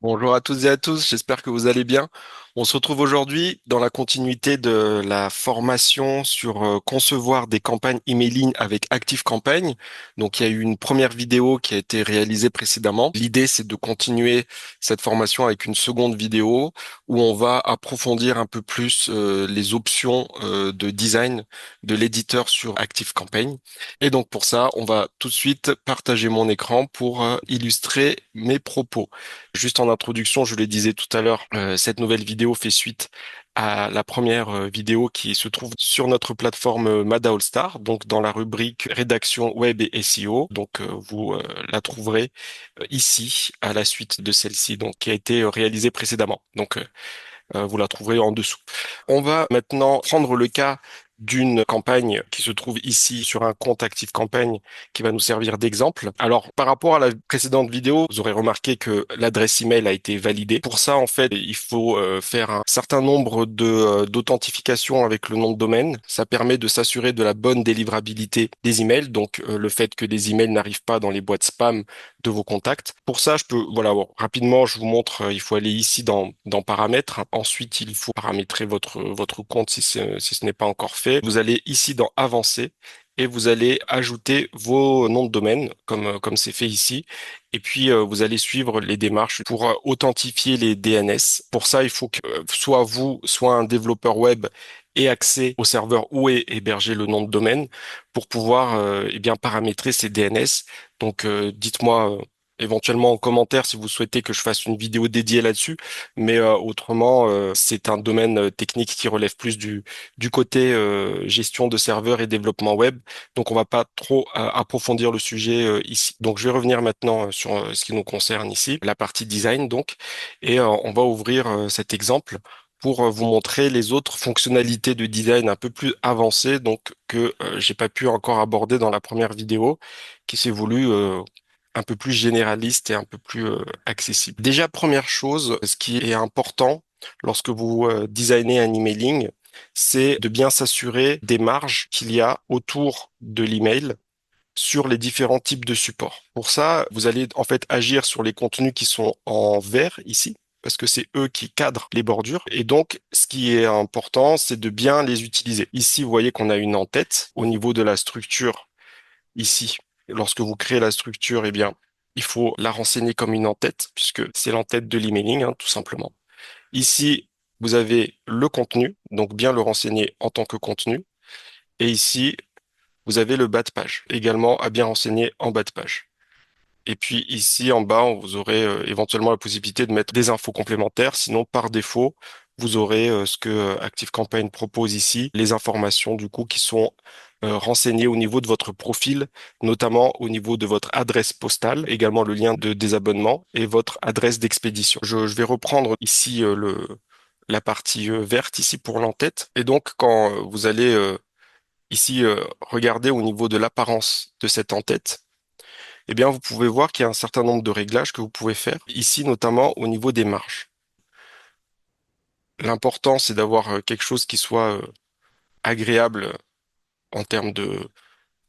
Bonjour à toutes et à tous, j'espère que vous allez bien. On se retrouve aujourd'hui dans la continuité de la formation sur concevoir des campagnes emailing avec ActiveCampaign. Donc il y a eu une première vidéo qui a été réalisée précédemment. L'idée c'est de continuer cette formation avec une seconde vidéo où on va approfondir un peu plus les options de design de l'éditeur sur ActiveCampaign. Et donc pour ça, on va tout de suite partager mon écran pour illustrer mes propos. Juste en introduction, je le disais tout à l'heure, cette nouvelle vidéo fait suite à la première vidéo qui se trouve sur notre plateforme Mada All Star, donc dans la rubrique rédaction web et SEO. Donc vous la trouverez ici à la suite de celle-ci, donc qui a été réalisée précédemment. Donc vous la trouverez en dessous. On va maintenant prendre le cas d'une campagne qui se trouve ici sur un compte Active Campagne qui va nous servir d'exemple. Alors, par rapport à la précédente vidéo, vous aurez remarqué que l'adresse email a été validée. Pour ça, en fait, il faut faire un certain nombre de d'authentification avec le nom de domaine. Ça permet de s'assurer de la bonne délivrabilité des emails, donc le fait que des emails n'arrivent pas dans les boîtes spam de vos contacts. Pour ça, voilà, bon, rapidement, je vous montre, il faut aller ici dans paramètres. Ensuite, il faut paramétrer votre compte si ce n'est pas encore fait. Vous allez ici dans avancer et vous allez ajouter vos noms de domaine comme c'est fait ici. Et puis, vous allez suivre les démarches pour authentifier les DNS. Pour ça, il faut que soit vous, soit un développeur web ait accès au serveur où est hébergé le nom de domaine pour pouvoir eh bien paramétrer ces DNS. Donc, dites-moi éventuellement en commentaire si vous souhaitez que je fasse une vidéo dédiée là-dessus. Mais autrement, c'est un domaine technique qui relève plus du côté gestion de serveurs et développement web. Donc, on va pas trop approfondir le sujet ici. Donc, je vais revenir maintenant sur ce qui nous concerne ici, la partie design donc, et on va ouvrir cet exemple pour vous montrer les autres fonctionnalités de design un peu plus avancées, donc que j'ai pas pu encore aborder dans la première vidéo, qui s'est voulu un peu plus généraliste et un peu plus accessible. Déjà, première chose, ce qui est important lorsque vous designez un emailing, c'est de bien s'assurer des marges qu'il y a autour de l'email sur les différents types de supports. Pour ça, vous allez en fait agir sur les contenus qui sont en vert ici, parce que c'est eux qui cadrent les bordures. Et donc, ce qui est important, c'est de bien les utiliser. Ici, vous voyez qu'on a une en-tête au niveau de la structure ici. Lorsque vous créez la structure, eh bien, il faut la renseigner comme une en-tête, puisque c'est l'en-tête de l'emailing, hein, tout simplement. Ici, vous avez le contenu, donc bien le renseigner en tant que contenu. Et ici, vous avez le bas de page, également à bien renseigner en bas de page. Et puis ici en bas, vous aurez éventuellement la possibilité de mettre des infos complémentaires. Sinon, par défaut, vous aurez ce que ActiveCampaign propose ici, les informations du coup qui sont renseignées au niveau de votre profil, notamment au niveau de votre adresse postale, également le lien de désabonnement et votre adresse d'expédition. Je vais reprendre ici la partie verte ici pour l'entête. Et donc, quand vous allez ici regarder au niveau de l'apparence de cette en-tête, eh bien, vous pouvez voir qu'il y a un certain nombre de réglages que vous pouvez faire, ici notamment au niveau des marges. L'important, c'est d'avoir quelque chose qui soit agréable en termes de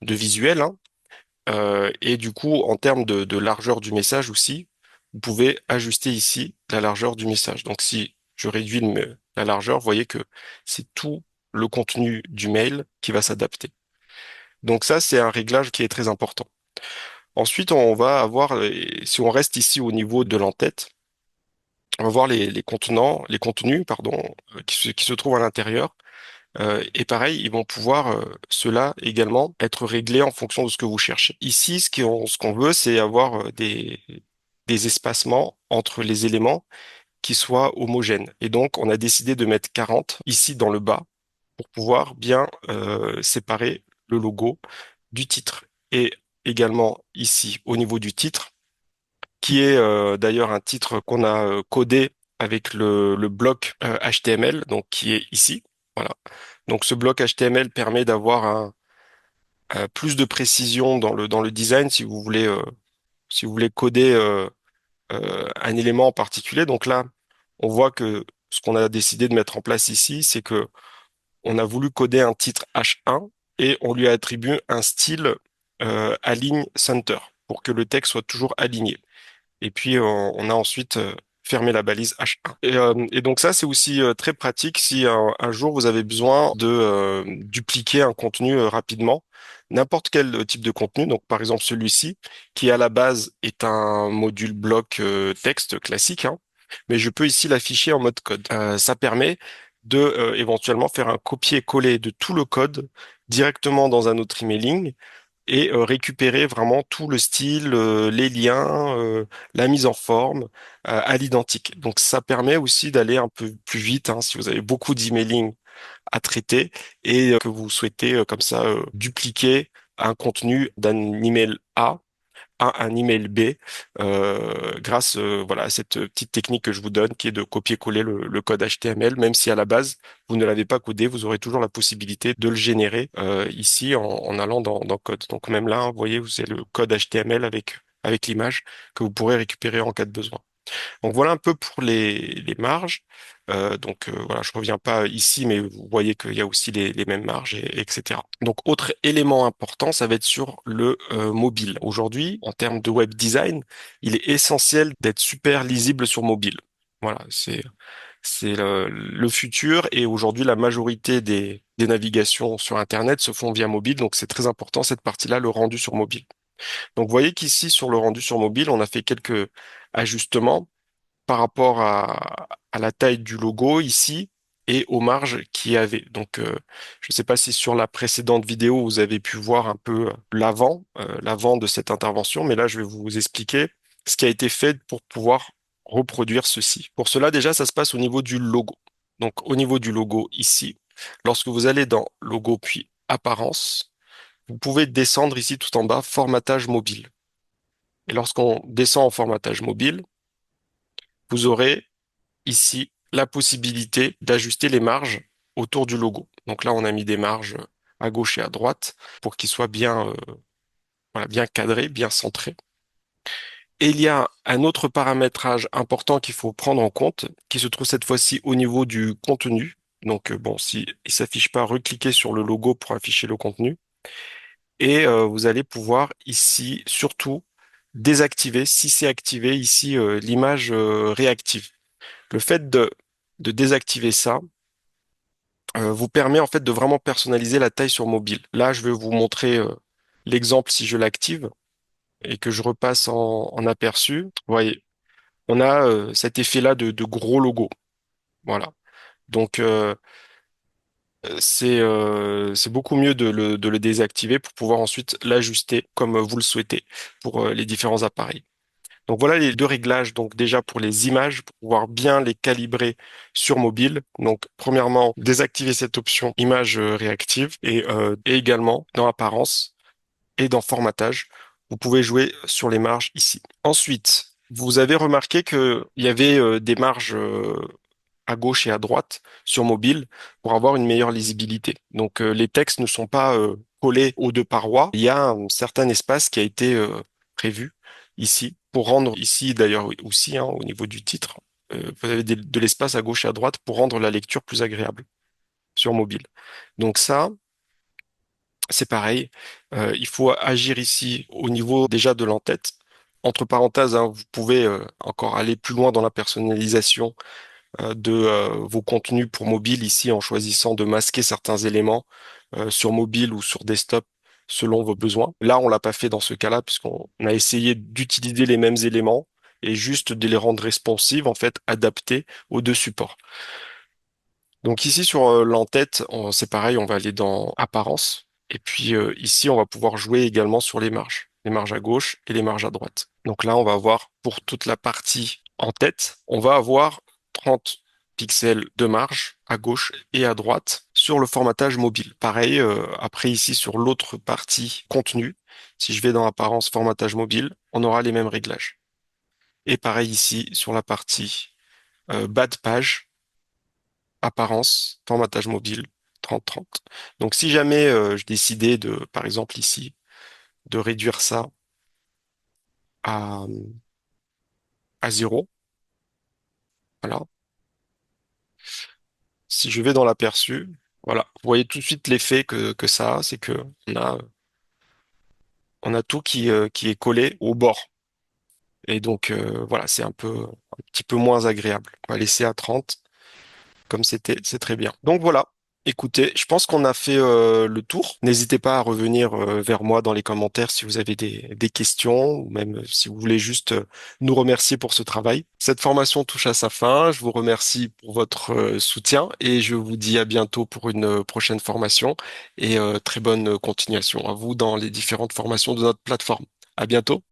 visuel, hein, et du coup, en termes de largeur du message aussi, vous pouvez ajuster ici la largeur du message. Donc, si je réduis la largeur, vous voyez que c'est tout le contenu du mail qui va s'adapter. Donc ça, c'est un réglage qui est très important. Ensuite, on va avoir, si on reste ici au niveau de l'entête, on va voir les contenants, les contenus, pardon, qui se trouvent à l'intérieur. Et pareil, ils vont pouvoir, ceux-là également, être réglés en fonction de ce que vous cherchez. Ici, ce qu'on veut, c'est avoir des espacements entre les éléments qui soient homogènes. Et donc, on a décidé de mettre 40 ici dans le bas pour pouvoir bien séparer le logo du titre. Et également ici, au niveau du titre, qui est d'ailleurs un titre qu'on a codé avec le bloc HTML, donc qui est ici. Voilà. Donc ce bloc HTML permet d'avoir plus de précision dans le design si vous voulez coder un élément en particulier. Donc là, on voit que ce qu'on a décidé de mettre en place ici, c'est que on a voulu coder un titre H1 et on lui a attribué un style align center pour que le texte soit toujours aligné. Et puis, on a ensuite fermer la balise H1. Et donc ça, c'est aussi très pratique si un jour vous avez besoin de dupliquer un contenu rapidement, n'importe quel type de contenu. Donc par exemple celui-ci, qui à la base est un module bloc texte classique, hein, mais je peux ici l'afficher en mode code. Ça permet de éventuellement faire un copier-coller de tout le code directement dans un autre emailing et récupérer vraiment tout le style, les liens, la mise en forme à l'identique. Donc ça permet aussi d'aller un peu plus vite hein, si vous avez beaucoup d'emailing à traiter et que vous souhaitez comme ça dupliquer un contenu d'un email A à un email B grâce voilà, à cette petite technique que je vous donne qui est de copier-coller le code HTML, même si à la base vous ne l'avez pas codé, vous aurez toujours la possibilité de le générer ici en allant dans code. Donc même là, vous voyez, vous avez le code HTML avec l'image que vous pourrez récupérer en cas de besoin. Donc voilà un peu pour les marges. Voilà, je reviens pas ici, mais vous voyez qu'il y a aussi les mêmes marges, etc. Donc autre élément important, ça va être sur le mobile. Aujourd'hui, en termes de web design, il est essentiel d'être super lisible sur mobile. Voilà, c'est le futur et aujourd'hui la majorité des navigations sur Internet se font via mobile, donc c'est très important cette partie-là, le rendu sur mobile. Donc vous voyez qu'ici sur le rendu sur mobile, on a fait quelques ajustements par rapport à la taille du logo ici et aux marges qu'il y avait. Donc, je ne sais pas si sur la précédente vidéo, vous avez pu voir un peu l'avant de cette intervention, mais là, je vais vous expliquer ce qui a été fait pour pouvoir reproduire ceci. Pour cela, déjà, ça se passe au niveau du logo. Donc, au niveau du logo ici, lorsque vous allez dans logo puis apparence, vous pouvez descendre ici tout en bas, formatage mobile. Et lorsqu'on descend en formatage mobile, vous aurez ici la possibilité d'ajuster les marges autour du logo. Donc là, on a mis des marges à gauche et à droite pour qu'ils soient bien, voilà, bien cadrés, bien centrés. Et il y a un autre paramétrage important qu'il faut prendre en compte, qui se trouve cette fois-ci au niveau du contenu. Donc bon, si il s'affiche pas, recliquez sur le logo pour afficher le contenu. Et vous allez pouvoir ici surtout désactiver, si c'est activé ici, l'image réactive. Le fait de désactiver ça, vous permet en fait de vraiment personnaliser la taille sur mobile. Là, je vais vous montrer l'exemple si je l'active et que je repasse en aperçu. Vous voyez, on a cet effet-là de gros logo. Voilà. Donc, c'est beaucoup mieux de le désactiver pour pouvoir ensuite l'ajuster comme vous le souhaitez pour les différents appareils. Donc voilà les deux réglages, donc déjà pour les images, pour pouvoir bien les calibrer sur mobile. Donc premièrement, désactiver cette option image réactive et également dans apparence et dans formatage, vous pouvez jouer sur les marges ici. Ensuite, vous avez remarqué qu'il y avait des marges à gauche et à droite sur mobile pour avoir une meilleure lisibilité. Donc les textes ne sont pas collés aux deux parois. Il y a un certain espace qui a été prévu ici pour rendre ici d'ailleurs aussi hein, au niveau du titre. Vous avez de l'espace à gauche et à droite pour rendre la lecture plus agréable sur mobile. Donc ça, c'est pareil. Il faut agir ici au niveau déjà de l'entête. Entre parenthèses, hein, vous pouvez encore aller plus loin dans la personnalisation de vos contenus pour mobile ici en choisissant de masquer certains éléments sur mobile ou sur desktop selon vos besoins. Là, on l'a pas fait dans ce cas-là puisqu'on a essayé d'utiliser les mêmes éléments et juste de les rendre responsives, en fait, adaptés aux deux supports. Donc ici sur l'entête, c'est pareil, on va aller dans apparence. Et puis ici, on va pouvoir jouer également sur les marges à gauche et les marges à droite. Donc là, on va avoir pour toute la partie en tête, on va avoir 30 pixels de marge à gauche et à droite sur le formatage mobile. Pareil, après ici sur l'autre partie contenu, si je vais dans apparence, formatage mobile, on aura les mêmes réglages. Et pareil ici sur la partie bas de page, apparence, formatage mobile, 30-30. Donc si jamais je décidais de, par exemple ici, de réduire ça à, à 0, voilà. Si je vais dans l'aperçu, voilà, vous voyez tout de suite l'effet que ça a, c'est on a tout qui est collé au bord. Et donc, voilà, c'est un petit peu moins agréable. On va laisser à 30 comme c'était, c'est très bien. Donc voilà. Écoutez, je pense qu'on a fait le tour. N'hésitez pas à revenir vers moi dans les commentaires si vous avez des questions ou même si vous voulez juste nous remercier pour ce travail. Cette formation touche à sa fin. Je vous remercie pour votre soutien et je vous dis à bientôt pour une prochaine formation et très bonne continuation à vous dans les différentes formations de notre plateforme. À bientôt.